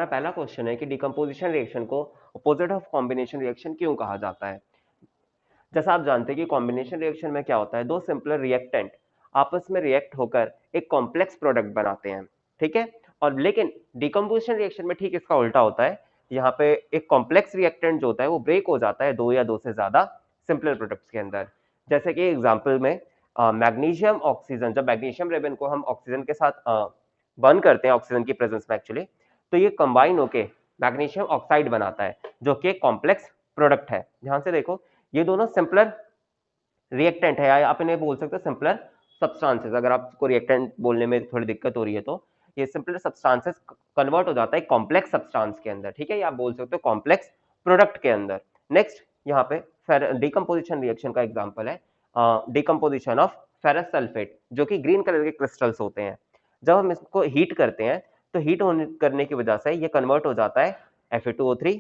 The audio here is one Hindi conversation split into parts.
पहला क्वेश्चन है कि डिकम्पोजिशन रिएक्शन को अपोजिट ऑफ कॉम्बिनेशन रिएक्शन क्यों कहा जाता है। जैसा आप जानते हैं कि कॉम्बिनेशन रिएक्शन में क्या होता है, दो सिंपल रिएक्टेंट आपस में रिएक्ट होकर एक कॉम्प्लेक्स प्रोडक्ट बनाते हैं, ठीक है। और लेकिन डिकम्पोजिशन रिएक्शन में ठीक इसका उल्टा होता है। यहाँ पे एक कॉम्प्लेक्स रिएक्टेंट जो होता है वो ब्रेक हो जाता है दो या दो से ज्यादा सिंपल प्रोडक्ट्स के अंदर। जैसे कि एग्जाम्पल में मैग्नीशियम ऑक्सीजन, जब मैग्नीशियम रेबन को हम ऑक्सीजन के साथ बर्न करते हैं ऑक्सीजन की प्रेजेंस में एक्चुअली, तो ये कंबाइन होके मैग्नीशियम ऑक्साइड बनाता है जो कि एक कॉम्प्लेक्स प्रोडक्ट है। ध्यान से देखो, ये दोनों सिंपलर रिएक्टेंट है, या आप इन्हें बोल सकते हो सिंपलर सब्सटेंसेस। अगर आपको रिएक्टेंट बोलने में थोड़ी दिक्कत हो रही है तो ये सिंपलर सब्सटेंसेस कन्वर्ट हो जाता है कॉम्प्लेक्स सब्सटेंस के अंदर, ठीक है, या आप बोल सकते हो कॉम्प्लेक्स प्रोडक्ट के अंदर। नेक्स्ट यहाँ पे डिकम्पोजिशन रिएक्शन का एग्जांपल है डिकम्पोजिशन ऑफ फेरस सल्फेट, जो कि ग्रीन कलर के क्रिस्टल्स होते हैं। जब हम इसको हीट करते हैं तो हीट होने करने की वजह से ये कन्वर्ट हो जाता है Fe2O3,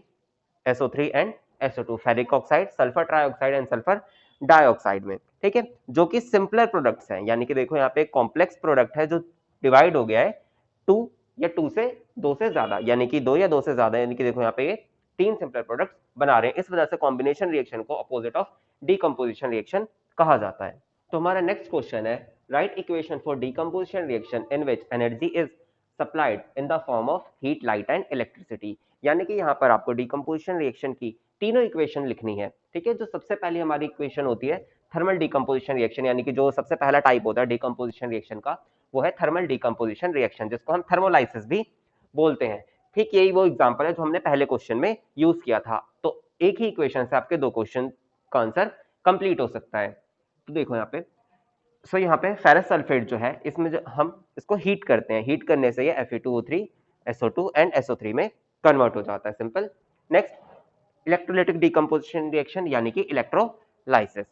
SO3 and SO2, ferric oxide, sulphur trioxide and sulphur dioxide में, ठीक है, जो कि सिंपलर प्रोडक्ट्स हैं। यानी कि देखो यहाँ पे एक कॉम्प्लेक्स प्रोडक्ट है जो डिवाइड हो गया है टू या टू से दो से ज्यादा, यानी कि दो या दो से ज्यादा, यानी कि देखो यहाँ पे ये तीन सिंपलर प्रोडक्ट्स बना रहे हैं। इस वजह से कॉम्बिनेशन रिएक्शन को अपोजिट ऑफ डीकम्पोजिशन रिएक्शन कहा जाता है। तो हमारा नेक्स्ट क्वेश्चन है, right equation for decomposition reaction in which energy is supplied in the form of heat, light and electricity. यानी कि यहाँ पर आपको डीकम्पोजिशन रिएक्शन की तीनों इक्वेशन लिखनी है, ठीक है। जो सबसे पहली हमारी इक्वेशन होती है थर्मल डीकम्पोजिशन रिएक्शन, यानी कि जो सबसे पहला टाइप होता है डीकम्पोजिशन रिएक्शन का वो है थर्मल डीकम्पोजिशन रिएक्शन, जिसको हम थर्मोलाइसिस भी बोलते हैं। ठीक यही वो एग्जांपल है जो हमने पहले क्वेश्चन में यूज किया था। तो एक ही इक्वेशन से आपके दो क्वेश्चन का आंसर कंप्लीट हो सकता है। तो देखो यहाँ पे, सो यहाँ पे फेरस सल्फेट जो है इसमें जो हम इसको हीट करते हैं, हीट करने से ये Fe2O3, SO2 एंड SO3 में कन्वर्ट हो जाता है, simple. Next electrolytic decomposition reaction, यानी कि इलेक्ट्रोलाइसिस।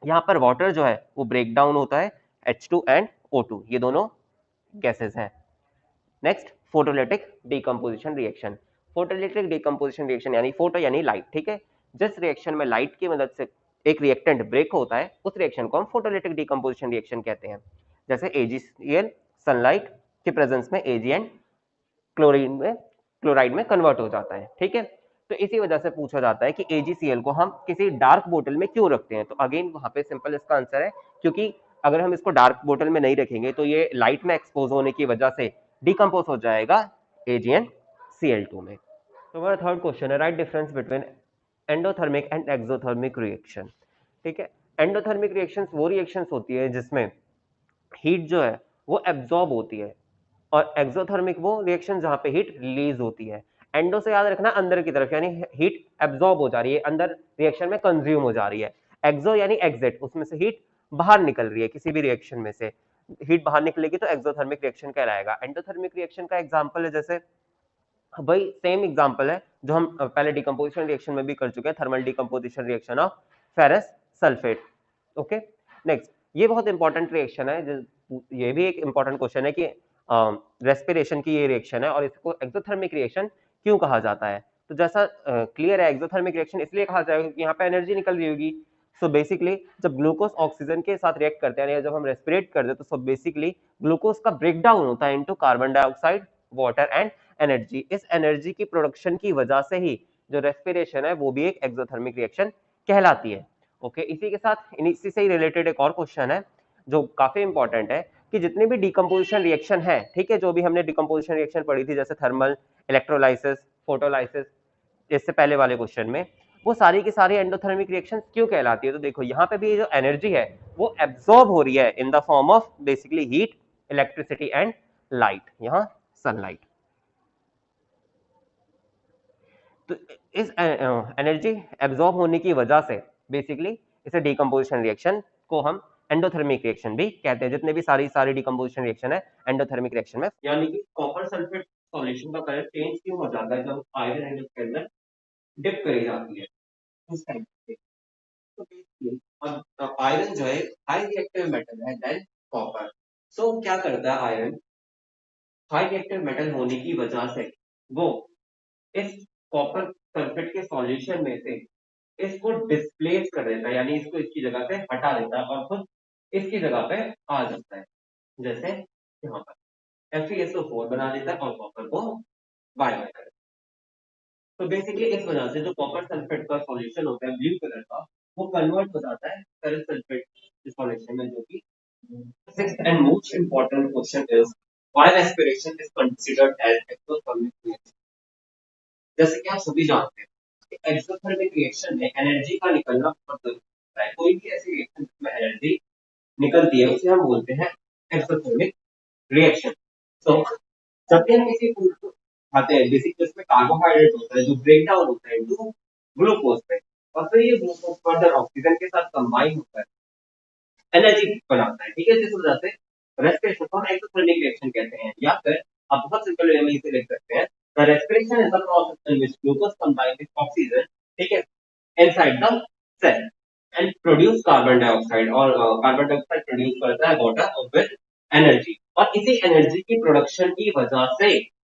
यहाँ पर वाटर जो है वो ब्रेक डाउन होता है H2 एंड O2, ये दोनों गैसेस हैं। Next photolytic decomposition reaction. Photolytic decomposition reaction यानी फोटो यानी लाइट, ठीक है। जिस रिएक्शन में लाइट की मदद से एक रिएक्टेंट ब्रेक होता है उस रिएक्शन को हम फोटोलिटिक डीकम्पोजिशन रिएक्शन कहते हैं। जैसे AgCl सनलाइट के प्रेजेंस में Ag क्लोराइड में कन्वर्ट हो जाता है, ठीक है। तो इसी वजह से पूछा जाता है कि AgCl को हम किसी डार्क बोतल में क्यों रखते हैं। तो अगेन वहां पे सिंपल इसका आंसर है क्योंकि अगर हम इसको डार्क बोतल में नहीं रखेंगे तो ये लाइट में एक्सपोज होने की वजह से डिकम्पोज हो जाएगा AgNCl2 में। तो हमारा थर्ड क्वेश्चन है, right difference between endothermic and exothermic reaction, ठीक है। एंडोथर्मिक रिएक्शंस वो रिएक्शंस होती है जिसमें हीट जो है वो एब्जॉर्ब होती है, और एक्सोथर्मिक वो रिएक्शन जहां पे हीट रिलीज होती है। एंडो से याद रखना अंदर की तरफ, यानी हीट एब्जॉर्ब हो जा रही है, अंदर रिएक्शन में कंज्यूम हो जा रही है। एक्सो यानी एग्जिट, उसमें से हीट बाहर निकल रही है, किसी भी रिएक्शन में से हीट बाहर निकलेगी तो एक्सोथर्मिक रिएक्शन कहलाएगा। एंडोथर्मिक रिएक्शन का एग्जांपल है जैसे, भाई सेम एग्जांपल है जो हम पहले डिकम्पोजिशन रिएक्शन में भी कर चुके हैं, thermal decomposition reaction of ferrous sulphate. Okay, next ये बहुत इंपॉर्टेंट रिएक्शन है, ये भी एक इंपॉर्टेंट क्वेश्चन है कि रेस्पिरेशन की ये रिएक्शन है और इसको एक्सोथर्मिक रिएक्शन क्यों कहा जाता है। तो जैसा क्लियर है, एक्सोथर्मिक रिएक्शन इसलिए कहा जाएगा क्योंकि यहाँ पे एनर्जी निकल रही होगी। सो बेसिकली जब ग्लूकोज ऑक्सीजन के साथ रिएक्ट करते हैं या जब हम रेस्पिरेट करते हैं तो सो बेसिकली ग्लूकोज का ब्रेक डाउन होता है into carbon dioxide, water and energy. इस एनर्जी की प्रोडक्शन की वजह से ही जो रेस्पिरेशन है वो भी एक एक्सोथर्मिक रिएक्शन कहलाती है। ओके, इसी के साथ इसी से ही रिलेटेड एक और क्वेश्चन है जो काफी इंपॉर्टेंट है कि जितनी भी डिकम्पोजिशन रिएक्शन है, ठीक है, जो भी हमने डिकम्पोजिशन रिएक्शन पढ़ी थी जैसे थर्मल, इलेक्ट्रोलाइसिस, फोटोलाइसिस, इससे पहले वाले क्वेश्चन में, वो सारी की सारी एंडोथर्मिक रिएक्शन क्यों कहलाती है। तो देखो यहाँ पे भी जो एनर्जी है वो एब्सॉर्ब हो रही है in the form of basically heat, electricity and light, यहाँ सनलाइट। तो इस एनर्जी एब्जॉर्ब होने की वजह से बेसिकली इसे डिकम्पोजिशन रिएक्शन को हम एंडोथर्मिक रिएक्शन भी कहते हैं। जितने भी सारी सारी डिकम्पोजिशन रिएक्शन है एंडोथर्मिक रिएक्शन में, यानी कि कॉपर सल्फेट सॉल्यूशन का कलर चेंज क्यों हो जाता है जब आयरन एंड के अंदर डिप करी जाती है उस टाइम पे। तो बेसिकली अब आयरन जो है हाई रिएक्टिव मेटल है देन कॉपर। सो क्या करता है आयरन, हाई रिएक्टिव मेटल होने की वजह से वो इस कॉपर सल्फेट के सॉल्यूशन में से इसको डिस्प्लेस कर देता है, यानी इसको इसकी जगह से हटा देता है और खुद इसकी जगह पे आ जाता है। जैसे यहाँ पर FeSO4 बना देता है और कॉपर को वाई। तो बेसिकली इस वजह से जो कॉपर सल्फेट का सॉल्यूशन होता है ब्लू कलर का, वो कन्वर्ट हो जाता है फेरस सल्फेट सॉल्यूशन में, जो कि sixth and most important question is why respiration is considered as exothermic reaction. जैसे कि आप सभी जानते हैं कि एक्सोथर्मिक रिएक्शन में एनर्जी का निकलना बहुत जरूरी होता है। कोई भी ऐसी रिएक्शन जिसमें एनर्जी निकलती है उसे हम बोलते हैं एक्सोथर्मिक रिएक्शन। तो जब भी हम किसी फूड को खाते हैं, बेसिक उसमें कार्बोहाइड्रेट होता है जो ब्रेक डाउन होता है इनटू ग्लूकोज पे, और फिर ये ग्लूकोज फर्दर ऑक्सीजन के साथ कंबाइन होता है, एनर्जी बनाता है। ठीक है, जिस वजह से रेस्पिरेशन को हम एक्सोथर्मिक रिएक्शन कहते हैं, या फिर आप बहुत सिंपल वे में इसे लिख सकते हैं, the respiration is the process in which glucose combine with oxygen, ठीक है, inside the cell and produce carbon dioxide, और कार्बन डाइऑक्साइड प्रोड्यूस करता है वाटर विद एनर्जी, और इसी एनर्जी की प्रोडक्शन की वजह से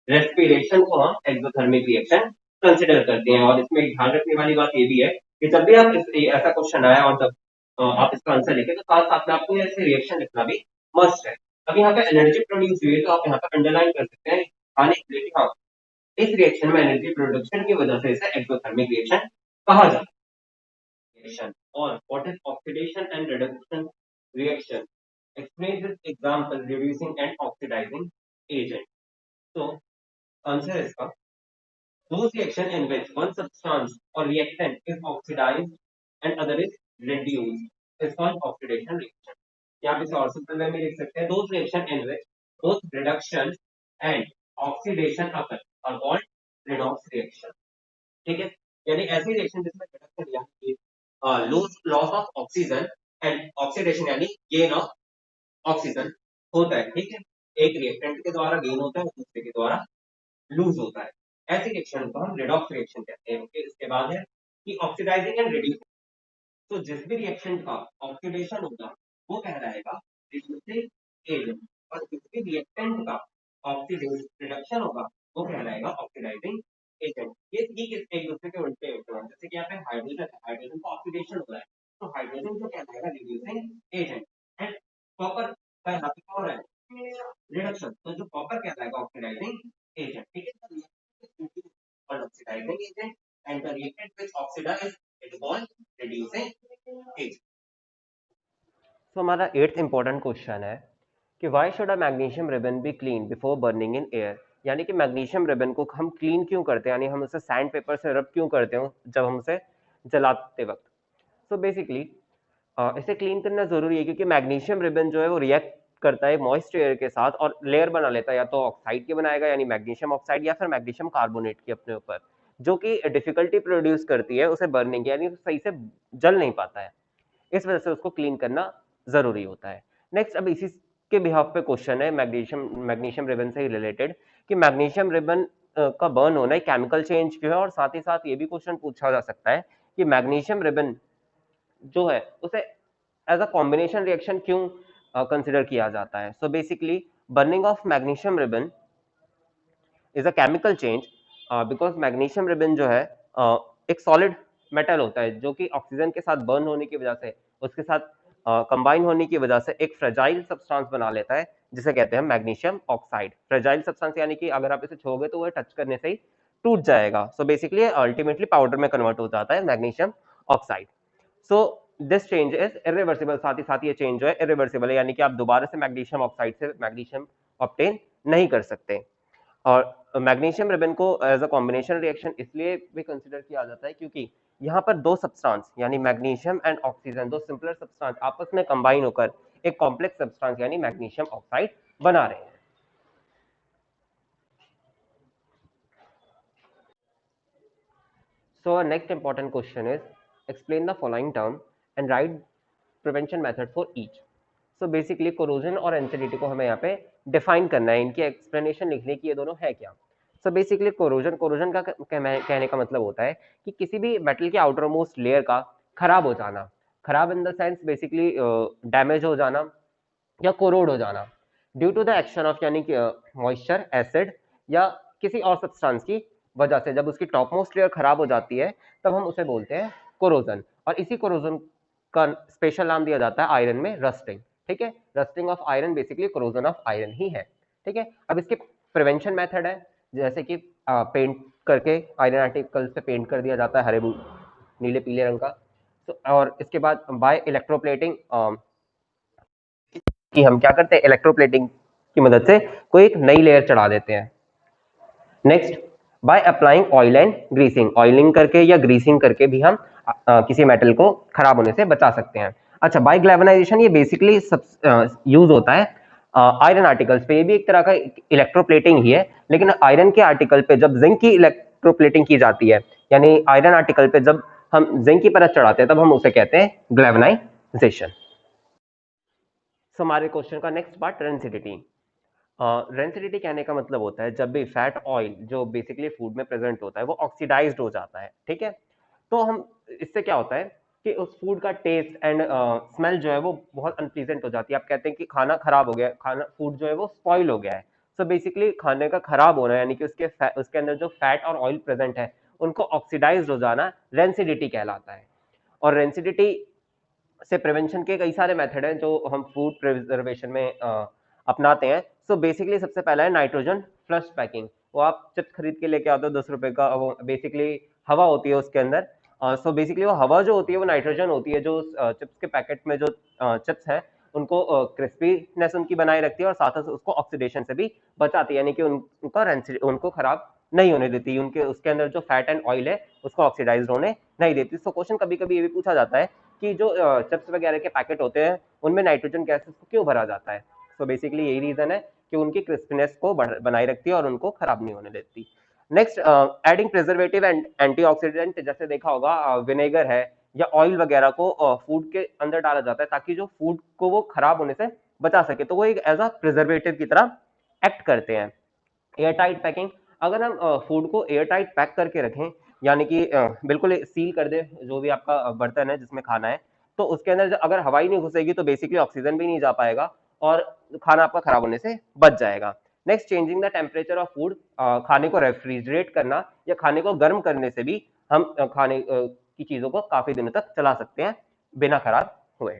रेस्पिरेशन को हम एक्सोथर्मिक रिएक्शन कंसिडर करते हैं। और इसमें ध्यान रखने वाली बात ये भी है कि जब भी आप ऐसा क्वेश्चन आया और जब आप इसका आंसर लिखे, तो साथ साथ में आपको ऐसे रिएक्शन लिखना भी मस्ट है। अब यहाँ पे एनर्जी प्रोड्यूस हुई है, तो आप यहाँ पे अंडरलाइन कर सकते हैं खाने के लिए कि हाँ, इस रिएक्शन में एनर्जी प्रोडक्शन की वजह से इसे एक्सोथर्मिक रिएक्शन कहा जाता है। Reaction or what is oxidation and reduction reaction? Explain this example reducing and oxidizing agent. So answer इसका, those reaction in which one substance or reactant is oxidized and other is reduced is called oxidation reaction. या आप इसे और सिंपल वे में लिख सकते हैं, those reaction in which both reduction and oxidation occur are called redox reaction. ठीक है, यानी ऐसी रिएक्शन जिसमें रिडक्शन यानी loss of oxygen and oxidation यानी गेन ऑफ ऑक्सीजन होता है। ठीक है, एक रिएक्टेंट के द्वारा गेन होता है, दूसरे के द्वारा लूज होता है। ऐसी रिएक्शन को हम रिडॉक्स रिएक्शन कहते हैं। ओके, इसके बाद है कि ऑक्सीडाइजिंग एंड रिड्यूसिंग। तो जिस भी रिएक्शन का ऑक्सीडेशन होगा वो कहलाएगा रिड्यूसिंग एजेंट, और जिस भी रिएक्टेंट का ऑक्सीडेशन रिडक्शन होगा वो कहलाएगा ऑक्सीडाइजिंग एजेंट। ये ठीक एक दूसरे के उल्टे होते हैं। जैसे कि यहाँ पे हाइड्रोजन है, हाइड्रोजन का ऑक्सीडेशन हो रहा है, तो हाइड्रोजन जो कहलाएगा रिड्यूसिंग एजेंट, एंड कॉपर का यहाँ पे क्या हो रहा है, रिडक्शन, तो जो कॉपर कहलाएगा ऑक्सीडाइजिंग एजेंट। ठीक है, और oxidising agent and the reactant which oxidise it is called reducing agent. तो हमारा 8th इंपॉर्टेंट क्वेश्चन है कि why should a magnesium ribbon be clean before burning in air. यानी कि मैग्नीशियम रिबन को हम क्लीन क्यों करते हैं, यानी हम उसे सैंड पेपर से रब क्यों करते हो जब हम उसे जलाते वक्त। सो बेसिकली इसे क्लीन करना जरूरी है क्योंकि मैग्नीशियम रिबन जो है वो रिएक्ट करता है मॉइस्ट एयर के साथ और लेयर बना लेता है, या तो ऑक्साइड की बनाएगा यानी मैग्नीशियम ऑक्साइड, या फिर मैग्नीशियम कार्बोनेट की अपने ऊपर, जो कि डिफिकल्टी प्रोड्यूस करती है उसे बर्निंग की, यानी सही से जल नहीं पाता है। इस वजह से उसको क्लीन करना जरूरी होता है। नेक्स्ट, अब इसी के बिहाफ पे क्वेश्चन है मैग्नीशियम रिबन से ही रिलेटेड कि मैग्नीशियम रिबन का बर्न होना है केमिकल चेंज क्यों है, और साथ ही साथ ये भी क्वेश्चन पूछा जा सकता है कि मैग्नीशियम रिबन जो है उसे एज अ कॉम्बिनेशन रिएक्शन क्यों कंसिडर किया जाता है। So basically burning of magnesium ribbon is a chemical change because magnesium ribbon जो है एक सॉलिड मेटल होता है जो कि ऑक्सीजन के साथ बर्न होने की वजह से, उसके साथ कंबाइन होने की वजह से एक फ्रेजाइल सब्सटेंस बना लेता है जिसे कहते हैं मैग्नीशियम ऑक्साइड। फ्रेजाइल सब्सटेंस यानी कि अगर आप इसे छूओगे तो वह टच करने से ही टूट जाएगा। सो बेसिकली अल्टीमेटली पाउडर में कन्वर्ट हो जाता है magnesium oxide. So this change is irreversible, साथ ही साथ ये चेंज जो है इरिवर्सिबल है, यानी कि आप दोबारा से मैग्नीशियम ऑक्साइड से मैग्नीशियम ऑब्टेन नहीं कर सकते। और मैग्नीशियम रिबन को एज अ कॉम्बिनेशन रिएक्शन इसलिए भी कंसिडर किया जाता है क्योंकि यहाँ पर दो सब्सटेंस यानी मैग्नीशियम एंड ऑक्सीजन, दो सिंपलर सब्सटेंस आपस में कंबाइन होकर एक कॉम्प्लेक्स सब्सटेंस यानी मैग्नीशियम ऑक्साइड बना रहे हैं। So our next important question is explain the following term and write prevention method for each. So basically corrosion और acidity को हमें यहाँ पे define करना है, इनकी explanation लिखने की, ये दोनों है क्या। So basically corrosion का कहने का मतलब होता है कि किसी भी metal के outer most layer का खराब हो जाना, खराब in the sense basically damage हो जाना या corrode हो जाना due to the action of यानी कि मॉइस्चर, एसिड या किसी और सब्सटेंस की वजह से। जब उसकी टॉप मोस्ट लेयर खराब हो जाती है तब हम उसे बोलते हैं कोरोजन, और इसी कोरोजन का स्पेशल नाम दिया जाता है आयरन में रस्टिंग। ठीक है, rusting of iron basically corrosion of iron ही है। ठीक है, अब इसके प्रिवेंशन मेथड है, जैसे कि पेंट करके आयरन आर्टिकल पे पेंट कर दिया जाता है हरे नीले पीले रंग का। तो और इसके बाद बाय इलेक्ट्रोप्लेटिंग, कि हम क्या करते हैं, इलेक्ट्रोप्लेटिंग की मदद से कोई एक नई लेयर चढ़ा देते हैं। Next, by applying oil and greasing, oiling करके या ग्रीसिंग करके भी हम किसी मेटल को खराब होने से बचा सकते हैं। अच्छा, बाय ग्लैवेनाइजेशन, ये बेसिकली सब यूज होता है आयरन आर्टिकल्स पे। ये भी एक तरह का इलेक्ट्रोप्लेटिंग ही है, लेकिन आयरन के आर्टिकल पे जब जिंक की इलेक्ट्रोप्लेटिंग की जाती है, यानी आयरन आर्टिकल पे जब हम जिंक की परत चढ़ाते हैं, तब हम उसे कहते हैं ग्लैवेनाइजेशन। सो हमारे क्वेश्चन का नेक्स्ट पार्ट, रेंसिडिटी। रेंसिडिटी कहने का मतलब होता है जब भी फैट ऑयल जो बेसिकली फूड में प्रेजेंट होता है वो ऑक्सीडाइज्ड हो जाता है, ठीक है। तो हम इससे क्या होता है कि उस फूड का टेस्ट एंड स्मेल जो है वो बहुत अनप्लीजेंट हो जाती है। आप कहते हैं कि खाना खराब हो गया, खाना फूड जो है वो स्पॉइल हो गया है। सो बेसिकली खाने का खराब होना, यानी कि उसके अंदर जो फैट और ऑयल प्रेजेंट है उनको ऑक्सीडाइज्ड हो जाना रेंसिडिटी कहलाता है। और रेंसिडिटी से प्रिवेंशन के कई सारे मेथड हैं जो हम फूड प्रिजर्वेशन में अपनाते हैं। सो बेसिकली सबसे पहला है नाइट्रोजन फ्लश पैकिंग। वो आप चिप्स खरीद के लेके आते हो 10 रुपए का, वो बेसिकली हवा होती है उसके अंदर। सो बेसिकली वो हवा जो होती है वो नाइट्रोजन होती है, जो चिप्स के पैकेट में जो चिप्स है उनको क्रिस्पीनेस उनकी बनाए रखती है और साथ साथ उसको ऑक्सीडेशन से भी बचाती है, यानी कि उनको खराब नहीं होने देती, उनके उसके अंदर जो फैट एंड ऑयल है उसको ऑक्सीडाइज होने नहीं देती। सो क्वेश्चन कभी कभी ये भी पूछा जाता है कि जो चिप्स वगैरह के पैकेट होते हैं उनमें नाइट्रोजन गैसेस को क्यों भरा जाता है। सो बेसिकली यही रीजन है कि उनकी क्रिस्पीनेस को बनाए रखती है और उनको खराब नहीं होने देती। Next, adding preservative and antioxidant. जैसे देखा होगा विनेगर है या ऑयल वगैरह को फूड के अंदर डाला जाता है ताकि जो फूड को वो खराब होने से बचा सके, तो वो एक एज अ प्रिजर्वेटिव की तरह एक्ट करते हैं। एयर टाइट पैकिंग, अगर हम फूड को एयर टाइट पैक करके रखें, यानी कि बिल्कुल सील कर दे जो भी आपका बर्तन है जिसमें खाना है, तो उसके अंदर अगर हवा ही नहीं घुसेगी तो बेसिकली ऑक्सीजन भी नहीं जा पाएगा और खाना आपका खराब होने से बच जाएगा। Next, changing the temperature of food, खाने को रेफ्रिजरेट करना या खाने को गर्म करने से भी हम खाने की चीजों को काफी दिनों तक चला सकते हैं बिना खराब हुए।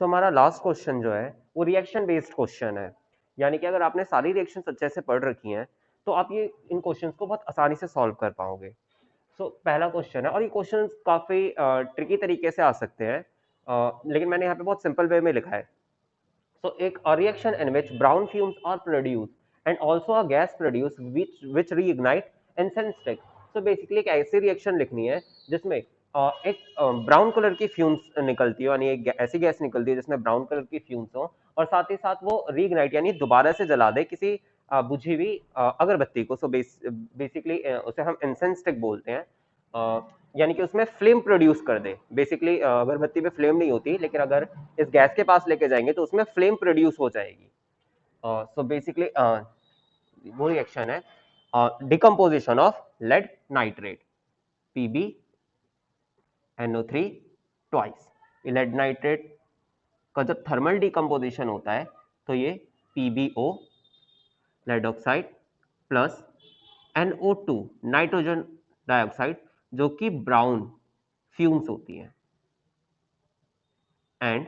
सो हमारा लास्ट क्वेश्चन जो है वो रिएक्शन बेस्ड क्वेश्चन है, यानी कि अगर आपने सारी रिएक्शन अच्छे से पढ़ रखी हैं तो आप ये इन क्वेश्चंस को बहुत आसानी से सॉल्व कर पाओगे। सो पहला क्वेश्चन है, और ये क्वेश्चन काफी ट्रिकी तरीके से आ सकते हैं, लेकिन मैंने यहाँ पे बहुत सिंपल वे में लिखा है। सो एक reaction in which brown fumes are produce and also a gas produce which reignite incense stick. So basically एक ऐसी रिएक्शन लिखनी है जिसमें एक ब्राउन कलर की फ्यूम्स निकलती हो, यानी एक ऐसी गैस निकलती है जिसमें ब्राउन कलर की फ्यूम्स हो, और साथ ही साथ वो रीइग्नाइट यानी दोबारा से जला दे किसी बुझी हुई अगरबत्ती को। सो बेसिकली उसे हम इंसेंस स्टिक बोलते हैं, यानी कि उसमें फ्लेम प्रोड्यूस कर दे। बेसिकली अगरबत्ती में फ्लेम नहीं होती, लेकिन अगर इस गैस के पास लेके जाएंगे तो उसमें फ्लेम प्रोड्यूस हो जाएगी। सो बेसिकली वो रिएक्शन है decomposition of lead nitrate, PbNO3 twice. Lead nitrate का जब थर्मल डिकम्पोजिशन होता है तो ये PbO lead oxide plus NO2 nitrogen dioxide जो कि ब्राउन फ्यूम्स होती है, एंड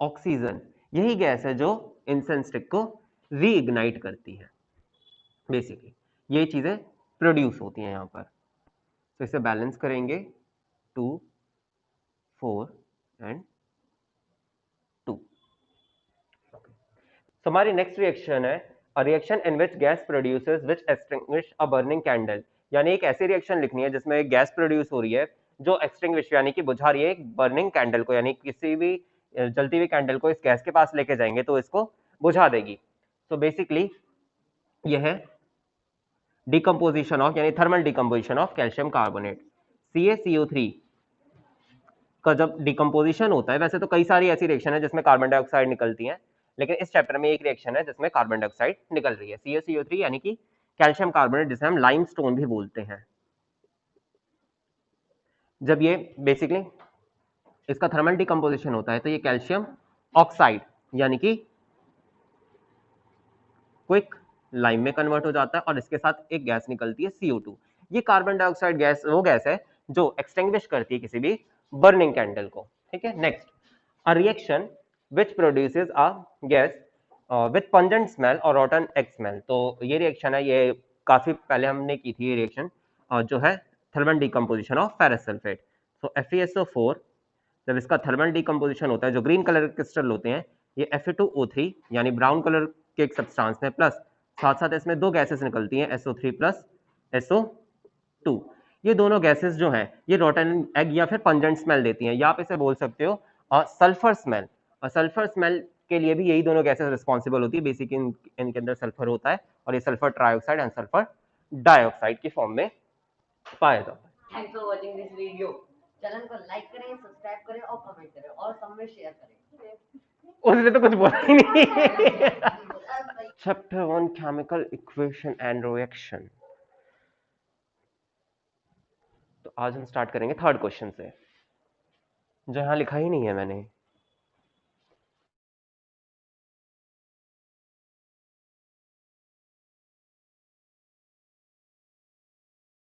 ऑक्सीजन, यही गैस है जो इंसेंस स्टिक को रीइग्नाइट करती है। बेसिकली ये चीजें प्रोड्यूस होती हैं यहाँ पर। तो इसे बैलेंस करेंगे 2 4 एंड 2। तो हमारी नेक्स्ट रिएक्शन है a reaction in which gas produces which extinguish a burning candle, यानी एक ऐसी रिएक्शन लिखनी है जिसमें एक गैस प्रोड्यूस हो रही है जो एक्सटिंग्विश यानी कि बुझा रही है एक बर्निंग कैंडल को, यानी किसी भी जलती हुई कैंडल को इस गैस के पास लेके जाएंगे तो इसको बुझा देगी। तो बेसिकली यह है डिकम्पोजिशन ऑफ यानी thermal decomposition of calcium carbonate, CaCO3 का जब डिकम्पोजिशन होता है। वैसे तो कई सारी ऐसी रिएक्शन है जिसमें कार्बन डाइऑक्साइड निकलती हैं, लेकिन इस चैप्टर में एक रिएक्शन है जिसमें कार्बन डाइऑक्साइड निकल रही है, CaCO3 यानी कि कैल्शियम कार्बोनेट, जिसे हम लाइमस्टोन भी बोलते हैं। जब ये बेसिकली इसका थर्मल डिकम्पोजिशन होता है तो ये कैल्शियम ऑक्साइड यानी कि क्विक लाइम में कन्वर्ट हो जाता है और इसके साथ एक गैस निकलती है CO2। ये कार्बन डाइऑक्साइड गैस वो गैस है जो एक्सटिंग्विश करती है किसी भी बर्निंग कैंडल को। ठीक है, next, a reaction which produces a gas with pungent smell और रॉटन एग स्मेल। तो ये रिएक्शन है, ये काफी पहले हमने की थी ये रिएक्शन, जो है thermal decomposition of ferrous sulphate. तो FeSO4 जब इसका थर्मल डिकम्पोजिशन होता है, जो ग्रीन कलर के क्रिस्टल होते हैं, ये Fe2O3 यानी ब्राउन कलर के एक सब्सटेंस में, प्लस साथ साथ इसमें दो गैसेस निकलती हैं, SO3 प्लस SO2। ये दोनों गैसेस जो हैं ये रॉटन एग या फिर पंजेंट स्मेल देती हैं, या आप इसे बोल सकते हो सल्फर स्मेल। और सल्फर स्मेल के लिए भी यही दोनों गैसेस रिस्पॉन्सिबल होती है। बेसिकली इनके अंदर सल्फर होता है और ये sulphur trioxide and sulphur dioxide की फॉर्म में पाया जाता है। Thanks for watching this video. Channel को लाइक करें, सब्सक्राइब करें और कमेंट करें और सब में शेयर करें। उसने तो कुछ बोला ही नहीं। Chapter 1 chemical equation and reaction. तो आज हम स्टार्ट करेंगे थर्ड क्वेश्चन से, जो यहाँ लिखा ही नहीं है मैंने।